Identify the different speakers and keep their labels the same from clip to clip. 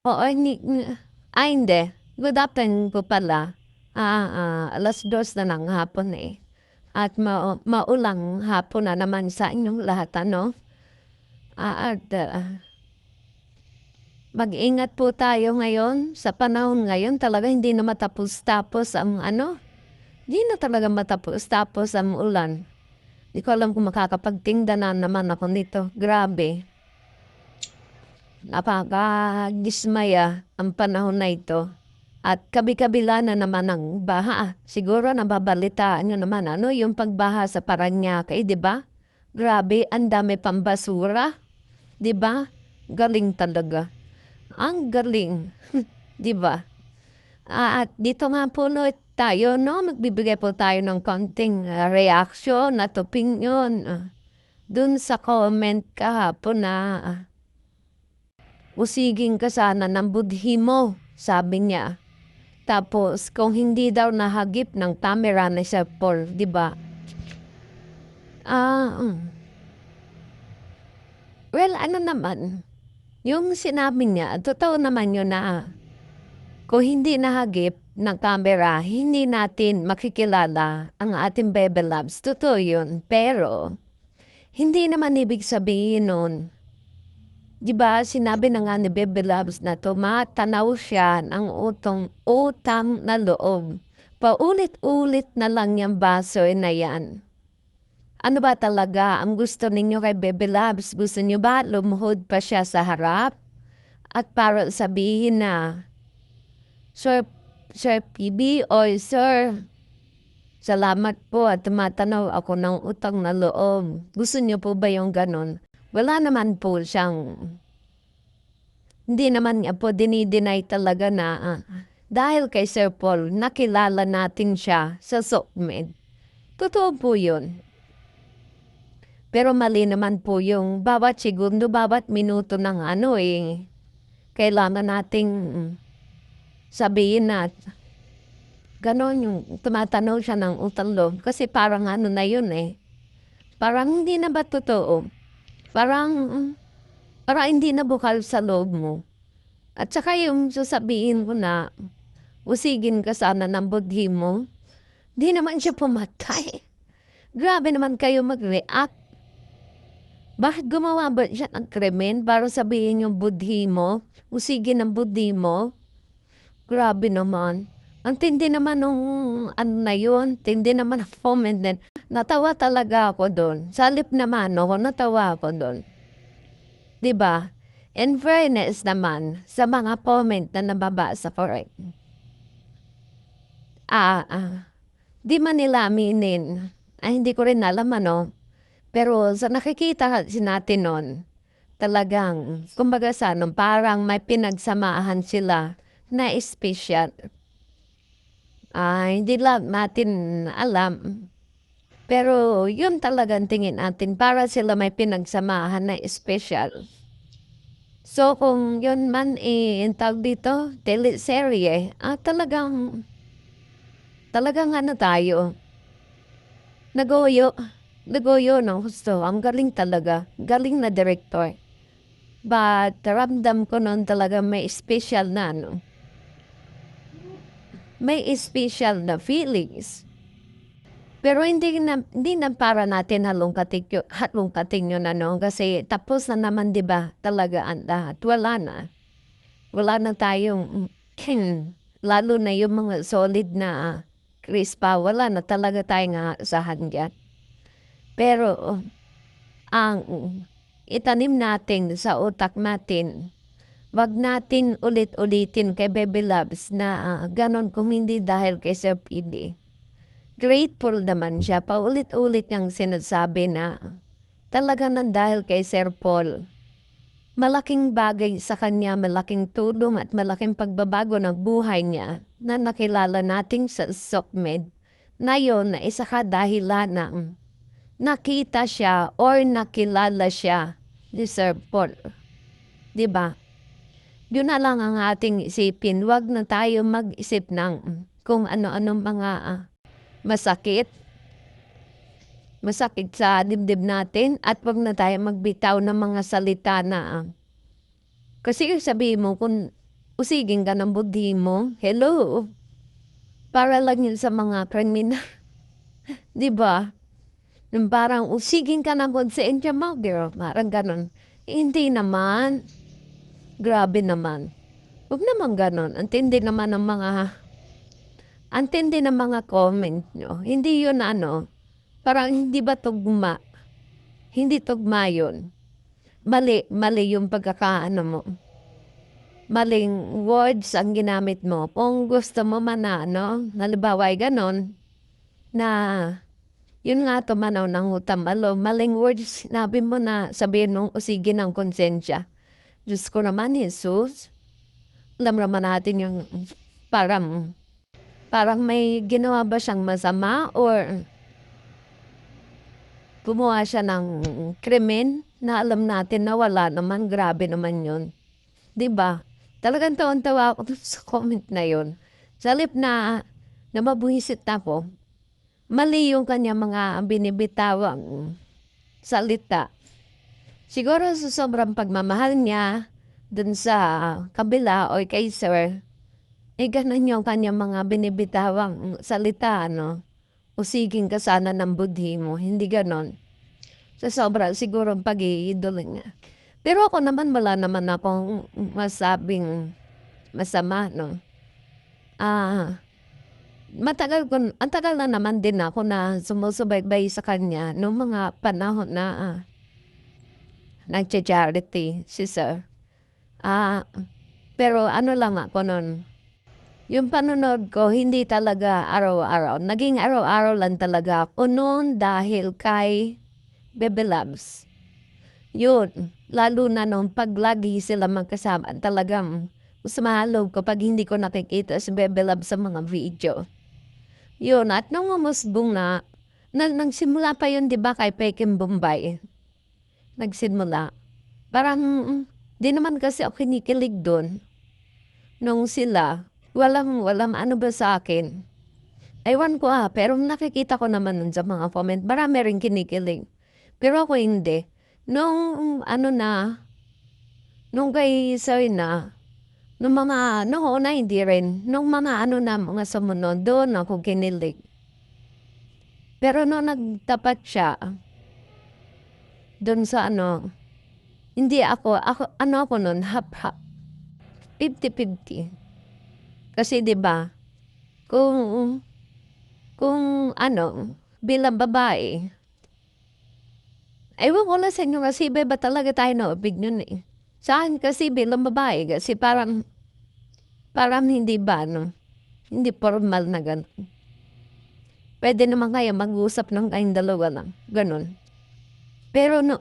Speaker 1: Oo, hindi. Good afternoon po pala. 2:00 na ng hapon, eh, at maulang hapon na naman sa inyong lahat ano. Mag-ingat po tayo ngayon. Sa panahon ngayon talaga hindi na matapos-tapos ang ano, hindi na talaga matapos-tapos ang ulan. Di ko alam kung makakapagtinda na naman ako nito, grabe. Napakadismaya ang panahon na ito. At kabi-kabila na naman ang baha. Siguro nababalitaan niyo naman ano yung pagbaha sa Parañaque, 'di ba? Grabe, ang dami pang basura, 'di ba? Galing talaga. Ang galing, 'di ba? At dito nga po ulit tayo, no? Magbibigay po tayo ng konting reaction at opinion dun sa comment kahapon na usigin ka sana ng budhi mo, sabi niya. Tapos kung hindi daw nahagip ng camera ni Sir Paul, 'di ba? Ah, hmm. Well, ano naman, yung sinabi niya, totoo naman yun na kung hindi nahagip ng camera, hindi natin makikilala ang ating Bebe Loves. Totoo yun. Pero, hindi naman ibig sabihin nun, 'di ba, sinabi na nga ni Bebe Loves na tumatanaw siya ng utang na loob. Paulit-ulit na lang yung baso na yan. Ano ba talaga ang gusto ninyo kay Bebe Loves? Gusto niyo ba lumuhod pa siya sa harap? At para sabihin na, Sir, Sir PB o Sir, salamat po at tumatanaw ako ng utang na loob. Gusto niyo po ba yung ganon? Wala naman po siyang, hindi naman niya po dinideny talaga na dahil kay Sir Paul, nakilala natin siya sa SOCMED. Totoo po yun. Pero mali naman po yung bawat segundo, bawat minuto ng ano kailangan nating sabihin na ganon yung tumatanaw siya ng utang loob. Kasi parang ano na yun parang hindi na ba totoo? Parang hindi na bukal sa loob mo. At saka yung sasabihin ko na usigin ka sana ng budhi mo, di naman siya pumatay. Grabe naman kayo mag-react. Bakit gumawa ba siya ng krimen para sabihin yung budhi mo, usigin ang budhi mo? Grabe naman. Ang tindi naman nung ano na yun, tindi naman ang comment din. Natawa talaga ako doon. Salip naman ako, natawa ako doon. 'Di ba? In fairness naman sa mga comment na nababasa ko rin. Ah, ah, di man nila aminin. Hindi ko rin alam ano. Pero sa nakikita kasi natin nun, talagang, kumbaga sa ano, parang may pinagsamahan sila na espesyal. Hindi lang natin alam. Pero yun talagang tingin natin para sila may pinagsamahan na espesyal. So kung yun man yung tawag dito, teleserye, talagang ano tayo, nagoyo, nagoyo ng gusto. Ang galing talaga, galing na director. But ramdam ko noon talaga may special na ano, may special na feelings. Pero hindi na para natin halongkatin yun ano, kasi tapos na naman 'di ba talaga ang lahat. Wala na tayong lalo na yung mga solid na crispa, wala na talaga tayong aasahan diyan. Pero ang itanim natin sa utak natin, wag natin ulit-ulitin kay Baby Loves na ganon kung hindi dahil kay Sir PD. Grateful naman siya, paulit-ulit niyang sinasabi na talaga nang dahil kay Sir Paul. Malaking bagay sa kanya, malaking tulong at malaking pagbabago ng buhay niya na nakilala nating sa SOCMED na yun na isa ka dahilan ng nakita siya or nakilala siya ni Sir Paul. 'Di ba? Yun na lang ang ating isipin. Wag na tayo mag-isip ng kung ano-anong mga masakit sa dibdib natin at wag na tayo magbitaw ng mga salita na kasi sabihin mo kung usigin ka ng budhi mo. Hello? Para lang yun sa mga kriminal. Di ba? Yung parang usigin ka ng konsensya mo, girl. Parang ganon. Hindi naman. Grabe naman. Huwag naman ganon. Antindi ng mga comment nyo. Hindi yun ano. Parang hindi ba tugma? Hindi tugma yun. Mali yung pagkakaano mo. Maling words ang ginamit mo. Kung gusto mo man na, no? Halimbawa ay ganon, na yun nga tumanaw ng hutamalo. Maling words sinabi mo na sabihin mong usigi ng konsensya. Diyos ko naman, Jesus. Alam naman natin yung parang may ginawa ba siyang masama or gumawa siya ng krimen na alam natin na wala naman. Grabe naman yun. 'Di ba? Talagang tawang-tawa ako dun sa comment na yun. Sa halip na mabuwisit ako, mali yung kanya mga binibitawang salita. Siguro sa sobrang pagmamahal niya dun sa kabila o kay sir, ganun yung kanya mga binibitawang salita, ano? Usigin ka sana ng budhi mo, hindi ganon. Sa sobra siguro pag-iidolo niya. Pero ako naman wala naman akong masabing masama, no? Ang tagal na naman din ako na sumusubaybay sa kanya nung mga panahon na nagcha-charity si sir. Pero ano lang ako nun, yung panonood ko hindi talaga araw-araw. Naging araw-araw lang talaga ako noon dahil kay Bebe Loves. Yun, lalo na nung paglagi sila magkasama, talagang sumahalog ko pag hindi ko nakikita si Bebe Love sa mga video. Yun, at nung umusbong nagsimula pa yun, di ba, kay Peking Bombay. Nagsimula. Parang, di naman kasi ako kinikilig doon. Nung sila, walang ano ba sa akin. Ewan ko pero nakikita ko naman nun sa mga comment, marami rin kinikilig. Pero ako hindi. Nung nung kay Soy nung una hindi rin. Nung mga sumunod, doon ako kinilig. Pero nung nagtapat siya, doon sa hindi ako nun, hap-hap. 50-50. Kasi 'di ba, kung bilang babae, ewan ko lang sa inyo kasi iba talaga tayo na opinion eh. Sa akin kasi bilang babae, kasi parang hindi ba, hindi formal na gano'n. Pwede naman kayo mag-usap ng kayong dalawa lang, gano'n. Pero nung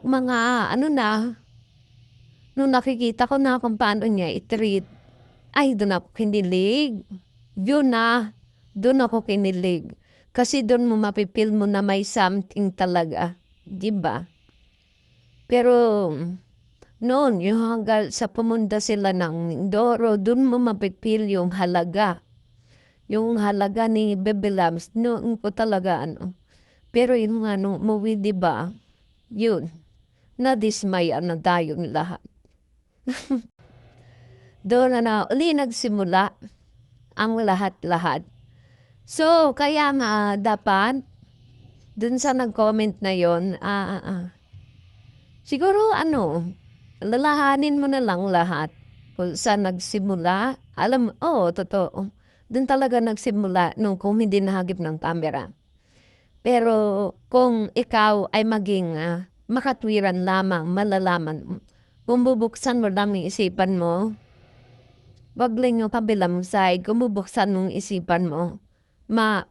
Speaker 1: nakikita ko na kung paano niya i-treat, ay doon ako kinilig. Doon ako kinilig. Kasi doon mo mapipil mo na may something talaga. 'Di ba? Pero noon, yung hanggang sa pumunta sila ng Mindoro, doon mo mapipil yung halaga. Yung halaga ni Bebe Loves, noon ko talaga Pero yung movie, 'di ba? Yun, nadismaya na tayong lahat. Doon na uli nagsimula ang lahat-lahat. So, kaya nga dapat, dun sa nag-comment na yon, siguro lalahanin mo na lang lahat kung saan nagsimula. Alam mo, totoo. Dun talaga nagsimula nung kung hindi nahagip ng camera. Pero kung ikaw ay maging makatwiran lamang, malalaman, kung bubuksan mo lang yung isipan mo, wag lang yung kabilang side, kung bubuksan mong isipan mo,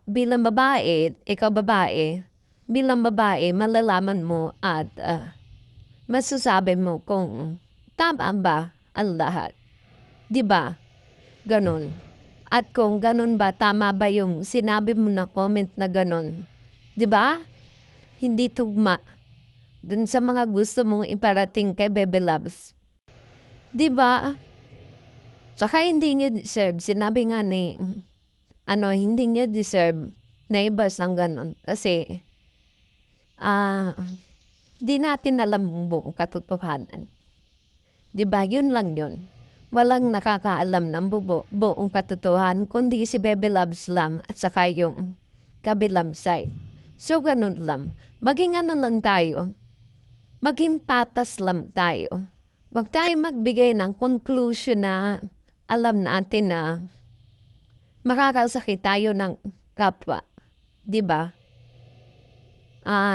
Speaker 1: bilang babae, ikaw babae, bilang babae, malalaman mo at masasabi mo kung tama ba ang lahat. 'Di ba? Ganon. At kung ganon ba, tama ba yung sinabi mo na comment na ganon. 'Di ba? Hindi tugma dun sa mga gusto mong iparating kay Bebe Loves. 'Di ba? Saka hindi niya deserve. Sinabi nga ni, hindi niya deserve na ibas ng ganon. Kasi, di natin alam ang buong katotohanan. Diba? Yun lang yun. Walang nakakaalam ng buong katotohanan kundi si Bebe Loves lang at saka yung kabilang side. So, ganun lang. Maging ano lang tayo, maging patas lang tayo. Huwag tayo magbigay ng conclusion na alam natin na makakasakit tayo ng kapwa. 'Di ba?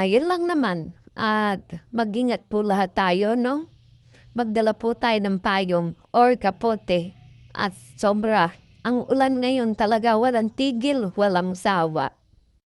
Speaker 1: Yun lang naman. At mag-ingat po lahat tayo, no? Magdala po tayo ng payong or kapote. At sobra, ang ulan ngayon talaga walang tigil, walang sawa.